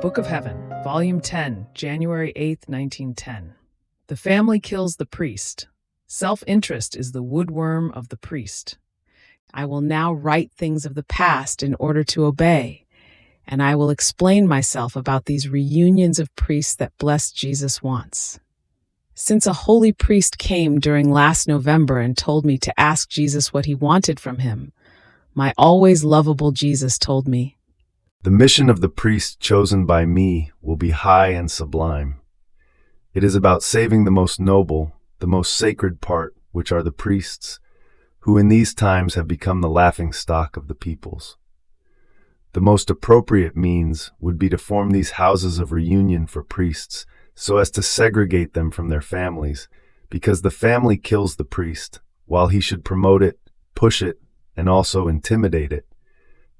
Book of Heaven, Volume 10, January 8, 1910. The family kills the priest. Self-interest is the woodworm of the priest. I will now write things of the past in order to obey, and I will explain myself about these reunions of priests that blessed Jesus wants. Since a holy priest came during last November and told me to ask Jesus what he wanted from him, my always lovable Jesus told me, "The mission of the priest chosen by me will be high and sublime. It is about saving the most noble, the most sacred part, which are the priests, who in these times have become the laughingstock of the peoples. The most appropriate means would be to form these houses of reunion for priests, so as to segregate them from their families, because the family kills the priest, while he should promote it, push it, and also intimidate it.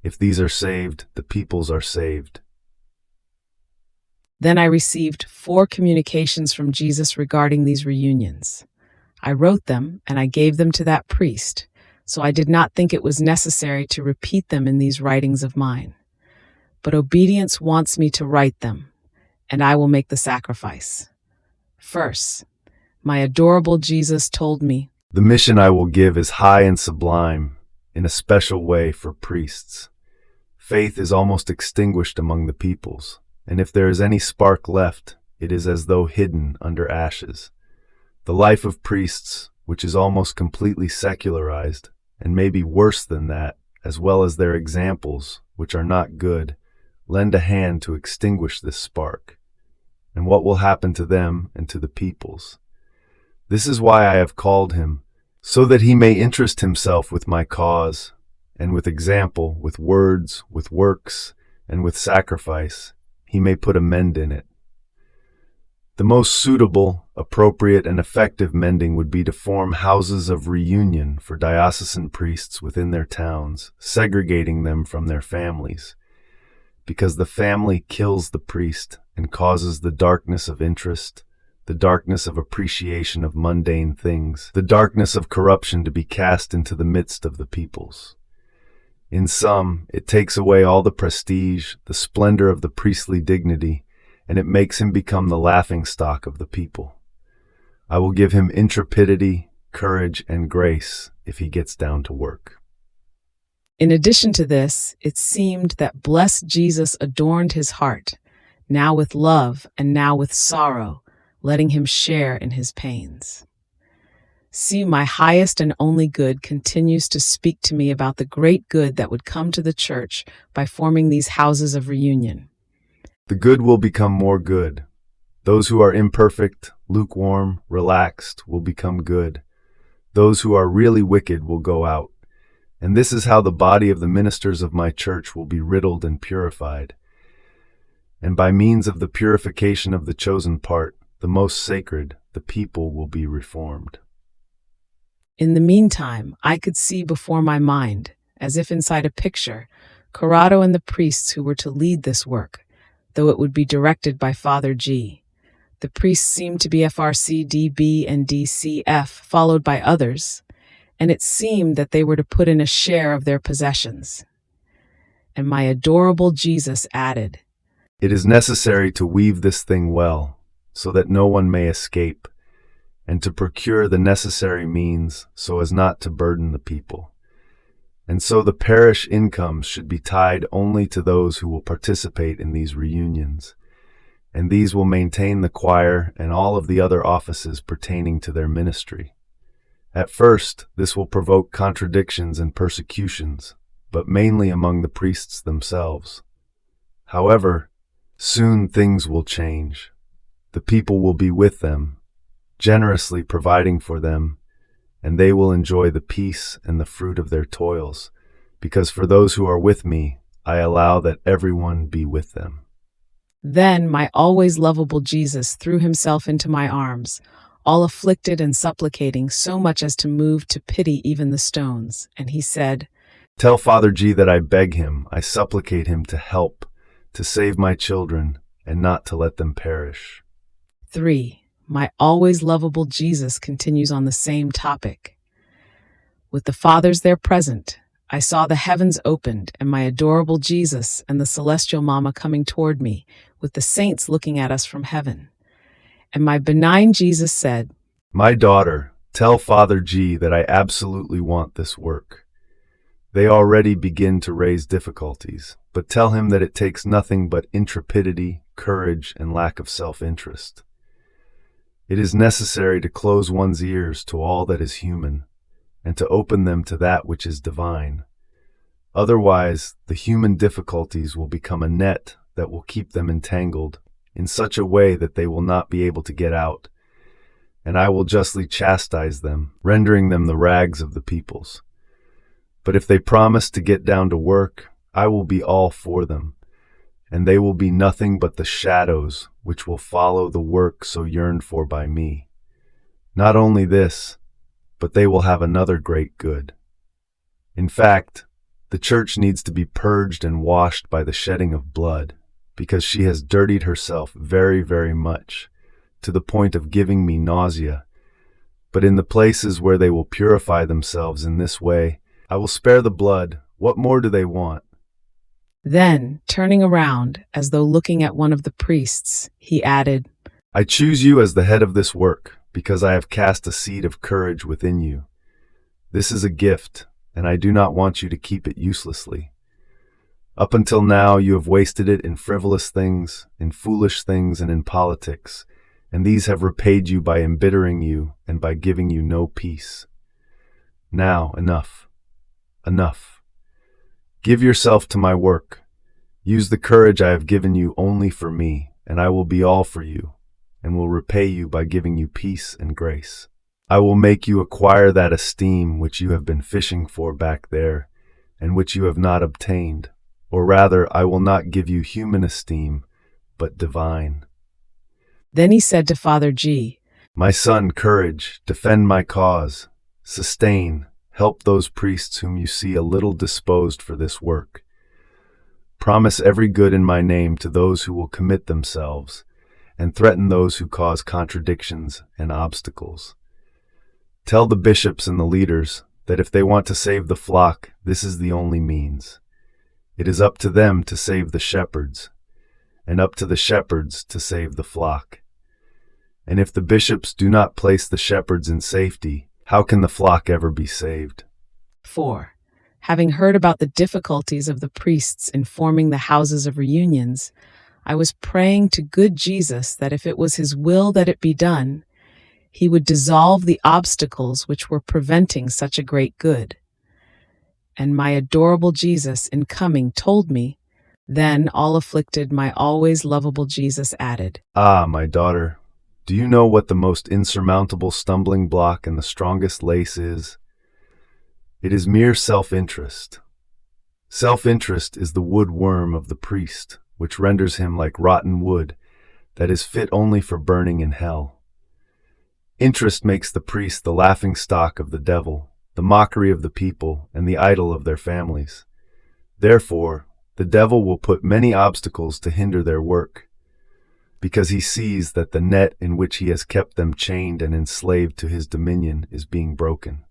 If these are saved, the peoples are saved." Then I received 4 communications from Jesus regarding these reunions. I wrote them, and I gave them to that priest, so I did not think it was necessary to repeat them in these writings of mine. But obedience wants me to write them, and I will make the sacrifice. First, my adorable Jesus told me, "The mission I will give is high and sublime, in a special way for priests. Faith is almost extinguished among the peoples, and if there is any spark left, it is as though hidden under ashes. The life of priests, which is almost completely secularized, and maybe worse than that, as well as their examples, which are not good, lend a hand to extinguish this spark. And what will happen to them and to the peoples? This is why I have called him, so that he may interest himself with my cause, and with example, with words, with works, and with sacrifice, he may put a mend in it. The most suitable, appropriate, and effective mending would be to form houses of reunion for diocesan priests within their towns, segregating them from their families, because the family kills the priest and causes the darkness of interest, the darkness of appreciation of mundane things, the darkness of corruption to be cast into the midst of the peoples. In sum, it takes away all the prestige, the splendor of the priestly dignity, and it makes him become the laughingstock of the people. I will give him intrepidity, courage, and grace if he gets down to work." In addition to this, it seemed that blessed Jesus adorned his heart, now with love and now with sorrow, letting him share in his pains. See, my highest and only good continues to speak to me about the great good that would come to the church by forming these houses of reunion. The good will become more good. Those who are imperfect, lukewarm, relaxed will become good. Those who are really wicked will go out. And this is how the body of the ministers of my church will be riddled and purified. And by means of the purification of the chosen part, the most sacred, the people will be reformed. In the meantime, I could see before my mind, as if inside a picture, Corrado and the priests who were to lead this work, though it would be directed by Father G. The priests seemed to be FRC, DB, and DCF, followed by others, and it seemed that they were to put in a share of their possessions. And my adorable Jesus added, "It is necessary to weave this thing well, so that no one may escape, and to procure the necessary means so as not to burden the people. And so the parish incomes should be tied only to those who will participate in these reunions, and these will maintain the choir and all of the other offices pertaining to their ministry. At first, this will provoke contradictions and persecutions, but mainly among the priests themselves. However, soon things will change. The people will be with them, generously providing for them, and they will enjoy the peace and the fruit of their toils, because for those who are with me, I allow that everyone be with them." Then my always lovable Jesus threw himself into my arms, all afflicted and supplicating so much as to move to pity even the stones, and he said, "Tell Father G that I beg him, I supplicate him to help, to save my children, and not to let them perish." 3. My always lovable Jesus continues on the same topic. With the fathers there present, I saw the heavens opened and my adorable Jesus and the celestial Mama coming toward me, with the saints looking at us from heaven. And my benign Jesus said, My daughter, tell Father G that I absolutely want this work. They already begin to raise difficulties, but tell him that it takes nothing but intrepidity, courage, and lack of self-interest. It is necessary to close one's ears to all that is human, and to open them to that which is divine. Otherwise, the human difficulties will become a net that will keep them entangled in such a way that they will not be able to get out, and I will justly chastise them, rendering them the rags of the peoples. But if they promise to get down to work, I will be all for them, and they will be nothing but the shadows which will follow the work so yearned for by me. Not only this, but they will have another great good. In fact, the church needs to be purged and washed by the shedding of blood, because she has dirtied herself very, very much, to the point of giving me nausea. But in the places where they will purify themselves in this way, I will spare the blood. What more do they want? Then, turning around, as though looking at one of the priests, he added, I choose you as the head of this work, because I have cast a seed of courage within you. This is a gift, and I do not want you to keep it uselessly. Up until now, you have wasted it in frivolous things, in foolish things, and in politics, and these have repaid you by embittering you and by giving you no peace. Now, enough. Enough. Give yourself to my work. Use the courage I have given you only for me, and I will be all for you, and will repay you by giving you peace and grace. I will make you acquire that esteem which you have been fishing for back there, and which you have not obtained. Or rather, I will not give you human esteem, but divine. Then he said to Father G, My son, courage, defend my cause, sustain, help those priests whom you see a little disposed for this work. Promise every good in my name to those who will commit themselves, and threaten those who cause contradictions and obstacles. Tell the bishops and the leaders that if they want to save the flock, this is the only means. It is up to them to save the shepherds, and up to the shepherds to save the flock. And if the bishops do not place the shepherds in safety, how can the flock ever be saved? 4. Having heard about the difficulties of the priests in forming the houses of reunions, I was praying to good Jesus that if it was his will that it be done, he would dissolve the obstacles which were preventing such a great good. And my adorable Jesus in coming told me, then all afflicted, my always lovable Jesus added, Ah, my daughter, do you know what the most insurmountable stumbling block and the strongest lace is? It is mere self-interest. Self-interest is the wood worm of the priest, which renders him like rotten wood that is fit only for burning in hell. Interest makes the priest the laughing-stock of the devil, the mockery of the people, and the idol of their families. Therefore, the devil will put many obstacles to hinder their work, because he sees that the net in which he has kept them chained and enslaved to his dominion is being broken.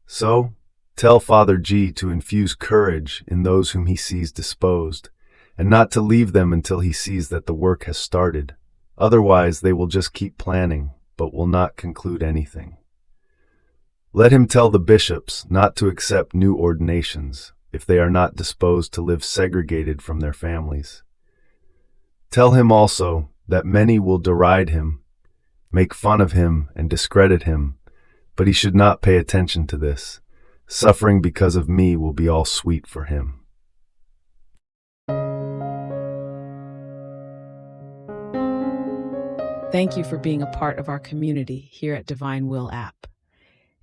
So, tell Father G to infuse courage in those whom he sees disposed, and not to leave them until he sees that the work has started. Otherwise, they will just keep planning, but will not conclude anything. Let him tell the bishops not to accept new ordinations if they are not disposed to live segregated from their families. Tell him also that many will deride him, make fun of him, and discredit him, but he should not pay attention to this. Suffering because of me will be all sweet for him. Thank you for being a part of our community here at Divine Will app.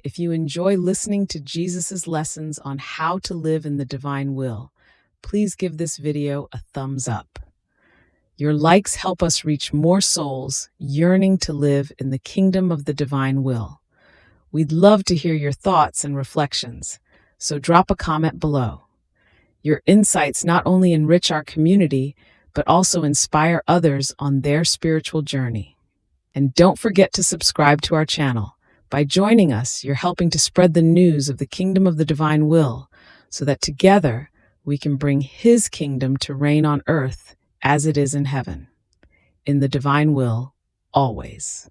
If you enjoy listening to Jesus' lessons on how to live in the divine will, please give this video a thumbs up. Your likes help us reach more souls yearning to live in the kingdom of the divine will. We'd love to hear your thoughts and reflections, so drop a comment below. Your insights not only enrich our community, but also inspire others on their spiritual journey. And don't forget to subscribe to our channel. By joining us, you're helping to spread the news of the kingdom of the divine will so that together we can bring His kingdom to reign on earth as it is in heaven. In the divine will, always.